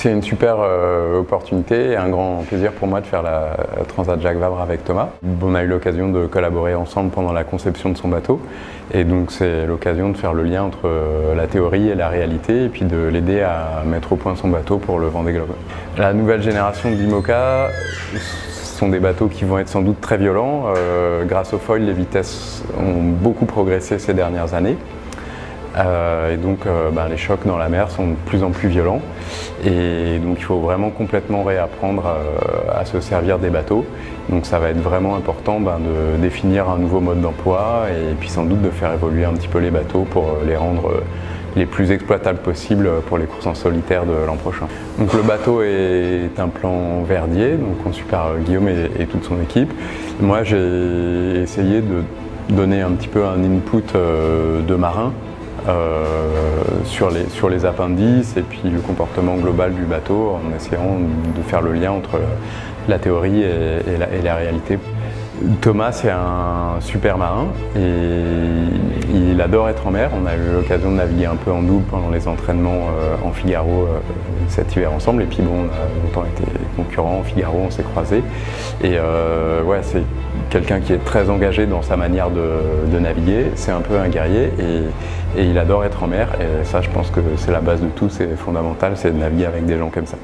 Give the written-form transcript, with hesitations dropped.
C'est une super opportunité et un grand plaisir pour moi de faire la Transat Jacques Vabre avec Thomas. On a eu l'occasion de collaborer ensemble pendant la conception de son bateau et donc c'est l'occasion de faire le lien entre la théorie et la réalité et puis de l'aider à mettre au point son bateau pour le Vendée Globe. La nouvelle génération de l'IMOCA sont des bateaux qui vont être sans doute très violents. Grâce au foil, les vitesses ont beaucoup progressé ces dernières années. Et donc les chocs dans la mer sont de plus en plus violents et donc il faut vraiment complètement réapprendre à se servir des bateaux. Donc ça va être vraiment important de définir un nouveau mode d'emploi et puis sans doute de faire évoluer un petit peu les bateaux pour les rendre les plus exploitables possibles pour les courses en solitaire de l'an prochain. Donc le bateau est un plan Verdier, donc conçu par Guillaume et toute son équipe. Moi j'ai essayé de donner un petit peu un input de marin sur les appendices et puis le comportement global du bateau en essayant de faire le lien entre la théorie et la réalité. Thomas c'est un super marin et il adore être en mer. On a eu l'occasion de naviguer un peu en double pendant les entraînements en Figaro cet hiver ensemble et puis bon, on a longtemps été concurrents en Figaro, on s'est croisés et ouais, c'est quelqu'un qui est très engagé dans sa manière de naviguer, c'est un peu un guerrier et il adore être en mer et ça je pense que c'est la base de tout, c'est fondamental, c'est de naviguer avec des gens comme ça.